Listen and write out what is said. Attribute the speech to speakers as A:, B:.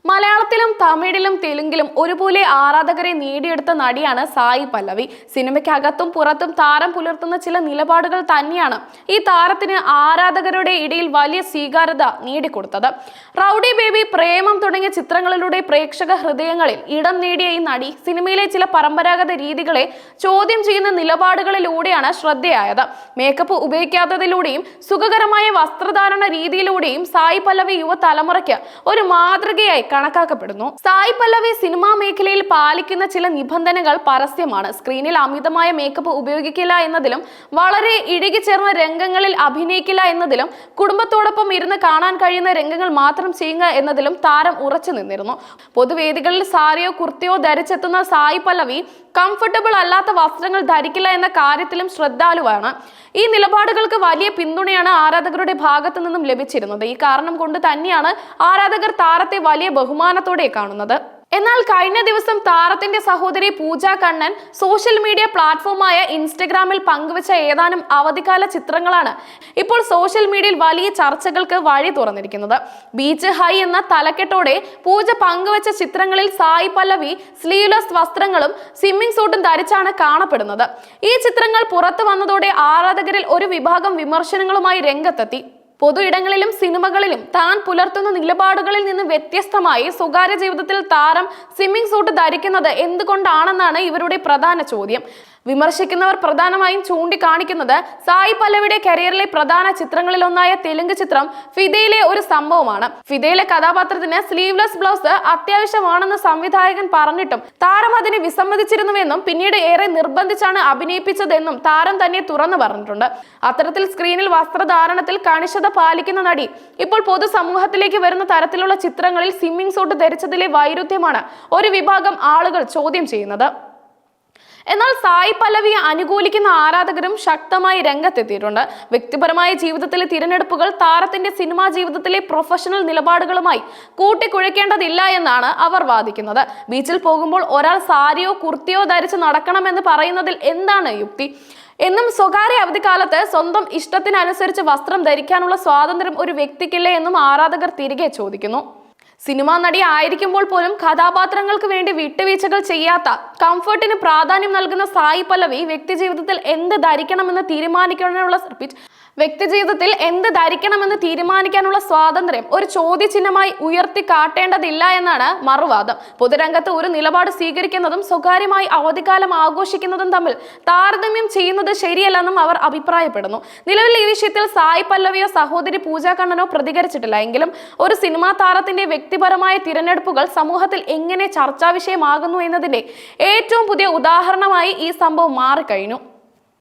A: മലയാളത്തിലും തമിഴിലും തെലുങ്കിലും ഒരുപോലെ ആരാധകരെ നേടിയെടുത്ത നടിയാണ് സായി പല്ലവി. സിനിമയ്ക്കകത്തും പുറത്തും താരം പുലർത്തുന്ന ചില നിലപാടുകൾ തന്നെയാണ് ഈ താരത്തിന് ആരാധകരുടെ ഇടയിൽ വലിയ സ്വീകാര്യത നേടിക്കൊടുത്തത്. റൗഡി ബേബി, പ്രേമം തുടങ്ങിയ ചിത്രങ്ങളിലൂടെ പ്രേക്ഷക ഹൃദയങ്ങളിൽ ഇടം നേടിയ ഈ നടി സിനിമയിലെ ചില പരമ്പരാഗത രീതികളെ ചോദ്യം ചെയ്യുന്ന നിലപാടുകളിലൂടെയാണ് ശ്രദ്ധേയായത്. മേക്കപ്പ് ഉപയോഗിക്കാത്തതിലൂടെയും സുഖകരമായ വസ്ത്രധാരണ രീതിയിലൂടെയും സായി പല്ലവി യുവതലമുറയ്ക്ക് ഒരു മാതൃകയായി കണക്കാക്കപ്പെടുന്നു. സായി പല്ലവി സിനിമാ മേഖലയിൽ പാലിക്കുന്ന ചില നിബന്ധനകൾ പരസ്യമാണ്. സ്ക്രീനിൽ അമിതമായ മേക്കപ്പ് ഉപയോഗിക്കില്ല എന്നതിലും, വളരെ ഇഴുകിച്ചേർന്ന രംഗങ്ങളിൽ അഭിനയിക്കില്ല എന്നതിലും, കുടുംബത്തോടൊപ്പം ഇരുന്ന് കാണാൻ കഴിയുന്ന രംഗങ്ങൾ മാത്രം ചെയ്യുക എന്നതിലും താരം ഉറച്ചു നിന്നിരുന്നു. പൊതുവേദികളിൽ സാരിയോ കുർത്തയോ ധരിച്ചെത്തുന്ന സായി പല്ലവി കംഫർട്ടബിൾ അല്ലാത്ത വസ്ത്രങ്ങൾ ധരിക്കില്ല എന്ന കാര്യത്തിലും ശ്രദ്ധാലുവാണ്. ഈ നിലപാടുകൾക്ക് വലിയ പിന്തുണയാണ് ആരാധകരുടെ ഭാഗത്തു നിന്നും ലഭിച്ചിരുന്നത്. ഈ കാരണം കൊണ്ട് തന്നെയാണ് ആരാധകർ താരത്തെ വലിയ ബഹുമാനത്തോടെ കാണുന്നത്. എന്നാൽ കഴിഞ്ഞ ദിവസം താരത്തിന്റെ സഹോദരി പൂജ കണ്ണൻ സോഷ്യൽ മീഡിയ പ്ലാറ്റ്ഫോമായ ഇൻസ്റ്റഗ്രാമിൽ പങ്കുവച്ച ഏതാനും അവധിക്കാല ചിത്രങ്ങളാണ് ഇപ്പോൾ സോഷ്യൽ മീഡിയയിൽ വലിയ ചർച്ചകൾക്ക് വഴി തുറന്നിരിക്കുന്നത്. ബീച്ച് ഹൈ എന്ന തലക്കെട്ടോടെ പൂജ പങ്കുവച്ച ചിത്രങ്ങളിൽ സായി പല്ലവി സ്ലീവ്ലെസ് വസ്ത്രങ്ങളും സ്വിമ്മിംഗ് സൂട്ടും ധരിച്ചാണ് കാണപ്പെടുന്നത്. ഈ ചിത്രങ്ങൾ പുറത്തു വന്നതോടെ ആരാധകരിൽ ഒരു വിഭാഗം വിമർശനങ്ങളുമായി രംഗത്തെത്തി. പൊതു ഇടങ്ങളിലും സിനിമകളിലും താൻ പുലർത്തുന്ന നിലപാടുകളിൽ നിന്ന് വ്യത്യസ്തമായി സ്വകാര്യ ജീവിതത്തിൽ താരം സ്വിമ്മിംഗ് സൂട്ട് ധരിക്കുന്നത് എന്തുകൊണ്ടാണെന്നാണ് ഇവരുടെ പ്രധാന ചോദ്യം. വിമർശിക്കുന്നവർ പ്രധാനമായും ചൂണ്ടിക്കാണിക്കുന്നത് സായി പല്ലവിയുടെ കരിയറിലെ പ്രധാന ചിത്രങ്ങളിലൊന്നായ തെലുങ്ക് ചിത്രം ഫിദയിലെ ഒരു സംഭവമാണ്. ഫിദയിലെ കഥാപാത്രത്തിന് സ്ലീവ്ലെസ് ബ്ലൗസ് അത്യാവശ്യമാണെന്ന് സംവിധായകൻ പറഞ്ഞിട്ടും താരം അതിനെ വിസമ്മതിച്ചിരുന്നുവെന്നും പിന്നീട് ഏറെ നിർബന്ധിച്ചാണ് അഭിനയിപ്പിച്ചതെന്നും താരം തന്നെ തുറന്നു പറഞ്ഞിട്ടുണ്ട്. അത്തരത്തിൽ സ്ക്രീനിൽ വസ്ത്രധാരണത്തിൽ കണിശത പാലിക്കുന്ന നടി ഇപ്പോൾ പൊതുസമൂഹത്തിലേക്ക് വരുന്ന തരത്തിലുള്ള ചിത്രങ്ങളിൽ സ്വിമ്മിംഗ് സൂട്ട് ധരിച്ചതിലെ വൈരുദ്ധ്യമാണ് ഒരു വിഭാഗം ആളുകൾ ചോദ്യം ചെയ്യുന്നത്. എന്നാൽ സായി പല്ലവിയെ അനുകൂലിക്കുന്ന ആരാധകരും ശക്തമായി രംഗത്തെത്തിയിട്ടുണ്ട്. വ്യക്തിപരമായ ജീവിതത്തിലെ തിരഞ്ഞെടുപ്പുകൾ താരത്തിന്റെ സിനിമാ ജീവിതത്തിലെ പ്രൊഫഷണൽ നിലപാടുകളുമായി കൂട്ടിക്കുഴയ്ക്കേണ്ടതില്ല എന്നാണ് അവർ വാദിക്കുന്നത്. ബീച്ചിൽ പോകുമ്പോൾ ഒരാൾ സാരിയോ കുർത്തിയോ ധരിച്ച് നടക്കണമെന്ന് പറയുന്നതിൽ എന്താണ് യുക്തി എന്നും, സ്വകാര്യ അവധിക്കാലത്ത് സ്വന്തം ഇഷ്ടത്തിനനുസരിച്ച് വസ്ത്രം ധരിക്കാനുള്ള സ്വാതന്ത്ര്യം ഒരു വ്യക്തിക്കില്ലേ എന്നും ആരാധകർ തിരികെ ചോദിക്കുന്നു. സിനിമാ നടി ആയിരിക്കുമ്പോൾ പോലും കഥാപാത്രങ്ങൾക്ക് വേണ്ടി വിട്ടുവീഴ്ചകൾ ചെയ്യാത്ത, കംഫർട്ടിന് പ്രാധാന്യം നൽകുന്ന സായി പല്ലവി വ്യക്തിജീവിതത്തിൽ എന്ത് ധരിക്കണമെന്ന് തീരുമാനിക്കാനുള്ള സ്വാതന്ത്ര്യം ഒരു ചോദ്യചിഹ്നമായി ഉയർത്തി കാട്ടേണ്ടതില്ല എന്നാണ് മറുവാദം. പൊതുരംഗത്ത് ഒരു നിലപാട് സ്വീകരിക്കുന്നതും സ്വകാര്യമായി അവധിക്കാലം ആഘോഷിക്കുന്നതും തമ്മിൽ താരതമ്യം ചെയ്യുന്നത് ശരിയല്ലെന്നും അവർ അഭിപ്രായപ്പെടുന്നു. നിലവിൽ ഈ വിഷയത്തിൽ സായി പല്ലവിയോ സഹോദരി പൂജ കണ്ണനോ പ്രതികരിച്ചിട്ടില്ല. എങ്കിലും ഒരു സിനിമാ താരത്തിന്റെ വ്യക്തിപരമായ തിരഞ്ഞെടുപ്പുകൾ സമൂഹത്തിൽ എങ്ങനെ ചർച്ചാ വിഷയമാകുന്നു എന്നതിന്റെ ഏറ്റവും പുതിയ ഉദാഹരണമായി ഈ സംഭവം മാറിക്കഴിഞ്ഞു.